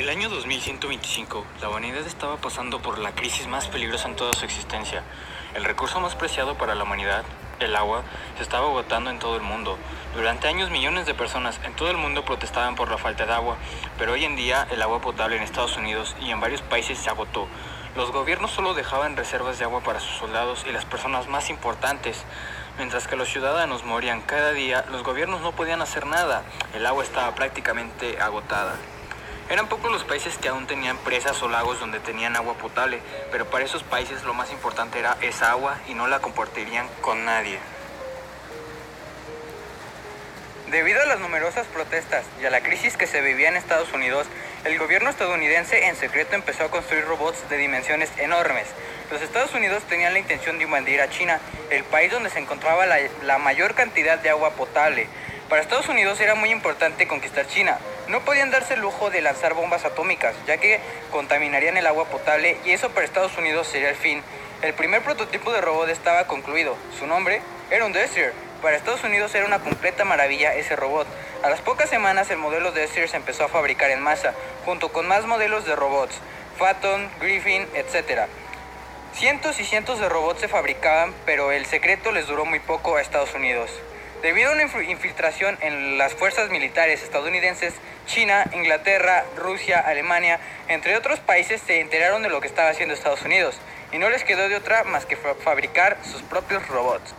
el año 2125, la humanidad estaba pasando por la crisis más peligrosa en toda su existencia. El recurso más preciado para la humanidad, el agua, se estaba agotando en todo el mundo. Durante años millones de personas en todo el mundo protestaban por la falta de agua, pero hoy en día el agua potable en Estados Unidos y en varios países se agotó. Los gobiernos solo dejaban reservas de agua para sus soldados y las personas más importantes. Mientras que los ciudadanos morían cada día, los gobiernos no podían hacer nada. El agua estaba prácticamente agotada. Eran pocos los países que aún tenían presas o lagos donde tenían agua potable, pero para esos países lo más importante era esa agua y no la compartirían con nadie. Debido a las numerosas protestas y a la crisis que se vivía en Estados Unidos, el gobierno estadounidense en secreto empezó a construir robots de dimensiones enormes. Los Estados Unidos tenían la intención de invadir a China, el país donde se encontraba la mayor cantidad de agua potable. Para Estados Unidos era muy importante conquistar China. No podían darse el lujo de lanzar bombas atómicas, ya que contaminarían el agua potable y eso para Estados Unidos sería el fin. El primer prototipo de robot estaba concluido. Su nombre era un Destroyer. Para Estados Unidos era una completa maravilla ese robot. A las pocas semanas el modelo Destroyer se empezó a fabricar en masa, junto con más modelos de robots, Phantom, Griffin, etc. Cientos y cientos de robots se fabricaban, pero el secreto les duró muy poco a Estados Unidos. Debido a una infiltración en las fuerzas militares estadounidenses, China, Inglaterra, Rusia, Alemania, entre otros países se enteraron de lo que estaba haciendo Estados Unidos y no les quedó de otra más que fabricar sus propios robots.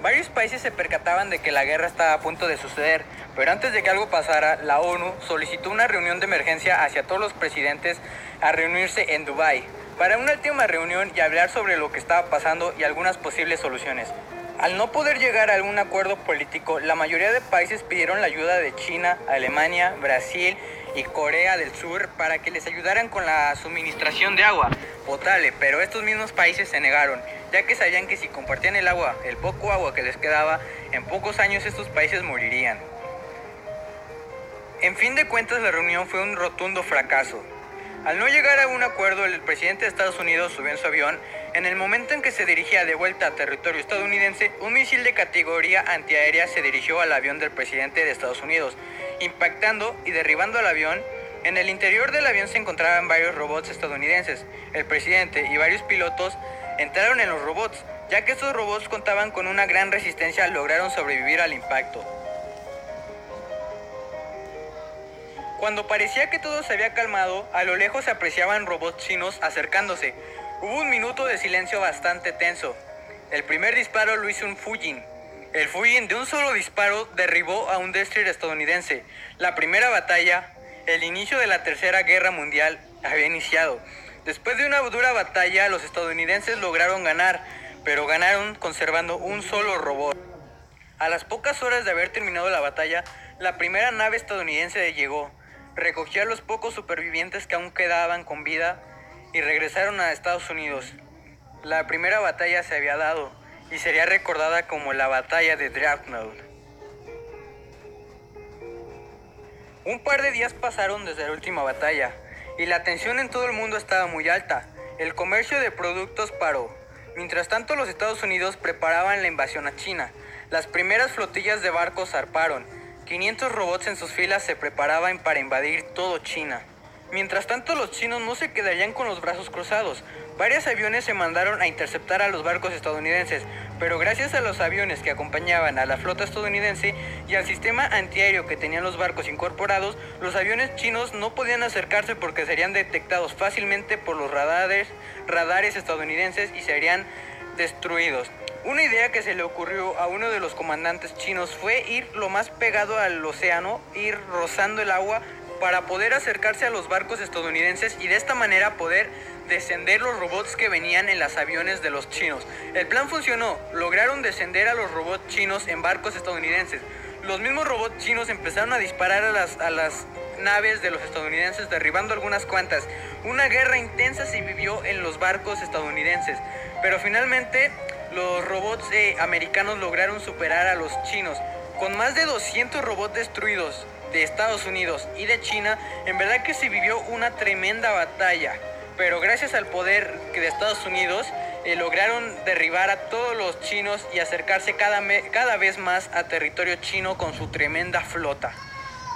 Varios países se percataban de que la guerra estaba a punto de suceder, pero antes de que algo pasara, la ONU solicitó una reunión de emergencia hacia todos los presidentes a reunirse en Dubái para una última reunión y hablar sobre lo que estaba pasando y algunas posibles soluciones. Al no poder llegar a algún acuerdo político, la mayoría de países pidieron la ayuda de China, Alemania, Brasil y Corea del Sur para que les ayudaran con la suministración de agua potable, pero estos mismos países se negaron, ya que sabían que si compartían el poco agua que les quedaba, en pocos años estos países morirían. En fin de cuentas, la reunión fue un rotundo fracaso. Al no llegar a un acuerdo, el presidente de Estados Unidos subió en su avión. En el momento en que se dirigía de vuelta a territorio estadounidense, un misil de categoría antiaérea se dirigió al avión del presidente de Estados Unidos, impactando y derribando al avión. En el interior del avión se encontraban varios robots estadounidenses. El presidente y varios pilotos entraron en los robots, ya que estos robots contaban con una gran resistencia, lograron sobrevivir al impacto. Cuando parecía que todo se había calmado, a lo lejos se apreciaban robots chinos acercándose. Hubo un minuto de silencio bastante tenso. El primer disparo lo hizo un Fujin. El Fujin de un solo disparo derribó a un Destroyer estadounidense. La primera batalla, el inicio de la Tercera Guerra Mundial, había iniciado. Después de una dura batalla, los estadounidenses lograron ganar, pero ganaron conservando un solo robot. A las pocas horas de haber terminado la batalla, la primera nave estadounidense llegó. Recogió a los pocos supervivientes que aún quedaban con vida y regresaron a Estados Unidos. La primera batalla se había dado y sería recordada como la batalla de Dreadnought. Un par de días pasaron desde la última batalla y la tensión en todo el mundo estaba muy alta. El comercio de productos paró. Mientras tanto, los Estados Unidos preparaban la invasión a China. Las primeras flotillas de barcos zarparon. 500 robots en sus filas se preparaban para invadir todo China. Mientras tanto, los chinos no se quedarían con los brazos cruzados. Varios aviones se mandaron a interceptar a los barcos estadounidenses, pero gracias a los aviones que acompañaban a la flota estadounidense y al sistema antiaéreo que tenían los barcos incorporados, los aviones chinos no podían acercarse porque serían detectados fácilmente por los radares estadounidenses y serían destruidos. Una idea que se le ocurrió a uno de los comandantes chinos fue ir lo más pegado al océano, ir rozando el agua para poder acercarse a los barcos estadounidenses y de esta manera poder descender los robots que venían en los aviones de los chinos. El plan funcionó, lograron descender a los robots chinos en barcos estadounidenses. Los mismos robots chinos empezaron a disparar a las naves de los estadounidenses, derribando algunas cuantas. Una guerra intensa se vivió en los barcos estadounidenses, pero finalmente los robots americanos lograron superar a los chinos. Con más de 200 robots destruidos de Estados Unidos y de China, en verdad que se vivió una tremenda batalla. Pero gracias al poder de Estados Unidos lograron derribar a todos los chinos y acercarse cada vez más a territorio chino con su tremenda flota.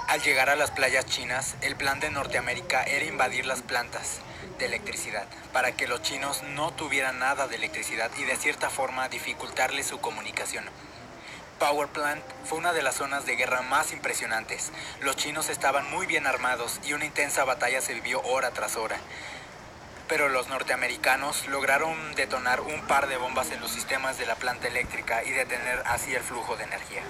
Al llegar a las playas chinas, el plan de Norteamérica era invadir las plantas de electricidad para que los chinos no tuvieran nada de electricidad y de cierta forma dificultarles su comunicación. Power Plant fue una de las zonas de guerra más impresionantes. Los chinos estaban muy bien armados y una intensa batalla se vivió hora tras hora. Pero los norteamericanos lograron detonar un par de bombas en los sistemas de la planta eléctrica y detener así el flujo de energía.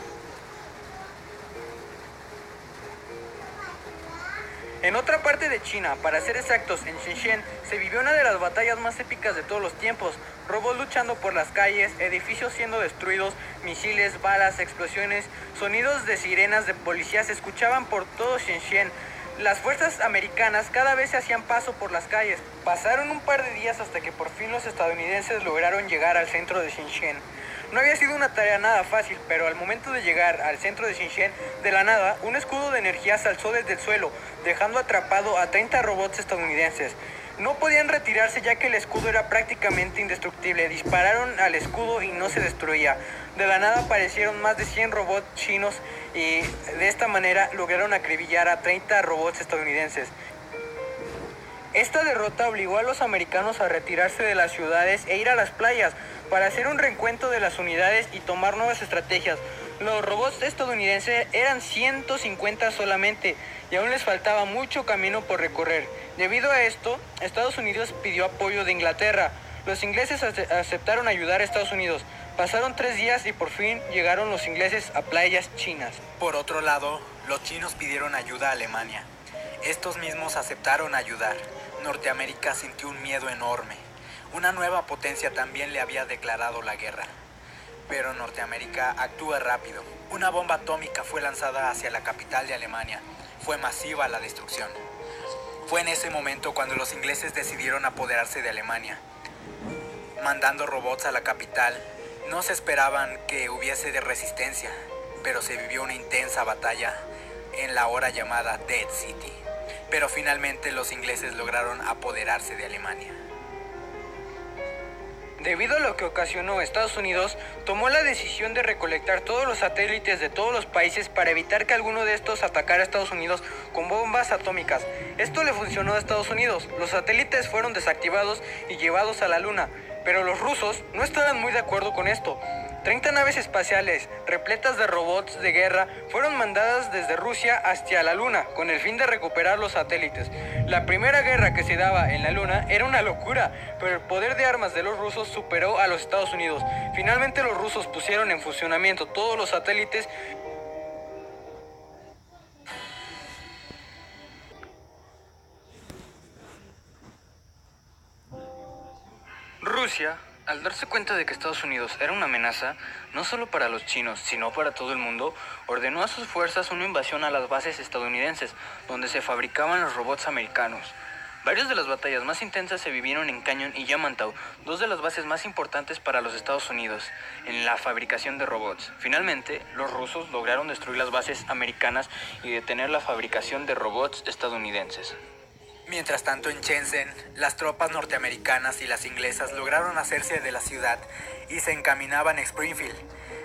En otra parte de China, para ser exactos, en Shenzhen, se vivió una de las batallas más épicas de todos los tiempos. Robots luchando por las calles, edificios siendo destruidos, misiles, balas, explosiones, sonidos de sirenas de policía se escuchaban por todo Shenzhen. Las fuerzas americanas cada vez se hacían paso por las calles. Pasaron un par de días hasta que por fin los estadounidenses lograron llegar al centro de Shenzhen. No había sido una tarea nada fácil, pero al momento de llegar al centro de Shenzhen, de la nada, un escudo de energía se alzó desde el suelo, dejando atrapado a 30 robots estadounidenses. No podían retirarse ya que el escudo era prácticamente indestructible. Dispararon al escudo y no se destruía. De la nada aparecieron más de 100 robots chinos y de esta manera lograron acribillar a 30 robots estadounidenses. Esta derrota obligó a los americanos a retirarse de las ciudades e ir a las playas para hacer un reencuentro de las unidades y tomar nuevas estrategias. Los robots estadounidenses eran 150 solamente y aún les faltaba mucho camino por recorrer. Debido a esto, Estados Unidos pidió apoyo de Inglaterra. Los ingleses aceptaron ayudar a Estados Unidos. Pasaron 3 días y por fin llegaron los ingleses a playas chinas. Por otro lado, los chinos pidieron ayuda a Alemania. Estos mismos aceptaron ayudar. Norteamérica sintió un miedo enorme. Una nueva potencia también le había declarado la guerra. Pero Norteamérica actúa rápido. Una bomba atómica fue lanzada hacia la capital de Alemania. Fue masiva la destrucción. Fue en ese momento cuando los ingleses decidieron apoderarse de Alemania. Mandando robots a la capital, no se esperaban que hubiese de resistencia, pero se vivió una intensa batalla en la ahora llamada Dead City. Pero finalmente los ingleses lograron apoderarse de Alemania. Debido a lo que ocasionó, Estados Unidos tomó la decisión de recolectar todos los satélites de todos los países para evitar que alguno de estos atacara a Estados Unidos con bombas atómicas. Esto le funcionó a Estados Unidos. Los satélites fueron desactivados y llevados a la Luna, pero los rusos no estaban muy de acuerdo con esto. 30 naves espaciales repletas de robots de guerra fueron mandadas desde Rusia hacia la Luna con el fin de recuperar los satélites. La primera guerra que se daba en la Luna era una locura, pero el poder de armas de los rusos superó a los Estados Unidos. Finalmente los rusos pusieron en funcionamiento todos los satélites. Rusia, al darse cuenta de que Estados Unidos era una amenaza, no solo para los chinos, sino para todo el mundo, ordenó a sus fuerzas una invasión a las bases estadounidenses, donde se fabricaban los robots americanos. Varias de las batallas más intensas se vivieron en Canyon y Yamantau, dos de las bases más importantes para los Estados Unidos, en la fabricación de robots. Finalmente, los rusos lograron destruir las bases americanas y detener la fabricación de robots estadounidenses. Mientras tanto, en Shenzhen, las tropas norteamericanas y las inglesas lograron hacerse de la ciudad y se encaminaban a Springfield,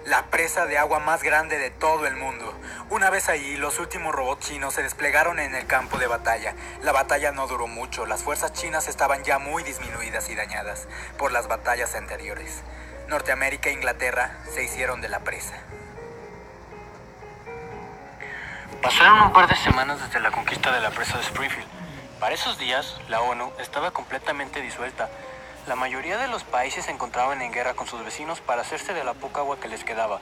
la presa de agua más grande de todo el mundo. Una vez allí, los últimos robots chinos se desplegaron en el campo de batalla. La batalla no duró mucho, las fuerzas chinas estaban ya muy disminuidas y dañadas por las batallas anteriores. Norteamérica e Inglaterra se hicieron de la presa. Pasaron un par de semanas desde la conquista de la presa de Springfield. Para esos días, la ONU estaba completamente disuelta. La mayoría de los países se encontraban en guerra con sus vecinos para hacerse de la poca agua que les quedaba.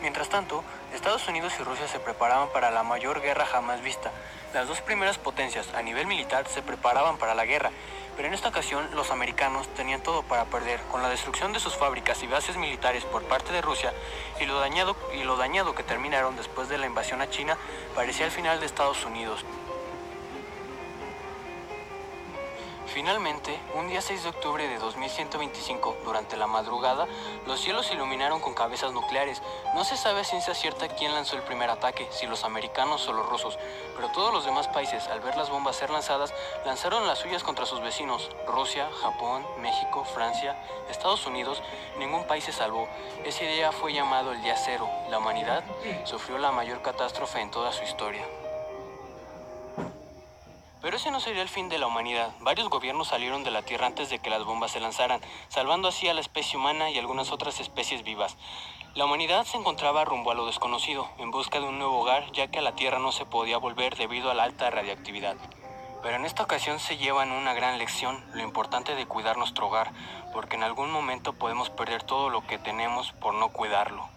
Mientras tanto, Estados Unidos y Rusia se preparaban para la mayor guerra jamás vista. Las dos primeras potencias a nivel militar se preparaban para la guerra, pero en esta ocasión los americanos tenían todo para perder. Con la destrucción de sus fábricas y bases militares por parte de Rusia y lo dañado que terminaron después de la invasión a China, parecía el final de Estados Unidos. Finalmente, un día 6 de octubre de 2125, durante la madrugada, los cielos se iluminaron con cabezas nucleares. No se sabe a ciencia cierta quién lanzó el primer ataque, si los americanos o los rusos, pero todos los demás países, al ver las bombas ser lanzadas, lanzaron las suyas contra sus vecinos. Rusia, Japón, México, Francia, Estados Unidos, ningún país se salvó. Ese día fue llamado el Día Cero. La humanidad sufrió la mayor catástrofe en toda su historia. Pero ese no sería el fin de la humanidad. Varios gobiernos salieron de la Tierra antes de que las bombas se lanzaran, salvando así a la especie humana y algunas otras especies vivas. La humanidad se encontraba rumbo a lo desconocido, en busca de un nuevo hogar, ya que a la Tierra no se podía volver debido a la alta radiactividad. Pero en esta ocasión se llevan una gran lección, lo importante de cuidar nuestro hogar, porque en algún momento podemos perder todo lo que tenemos por no cuidarlo.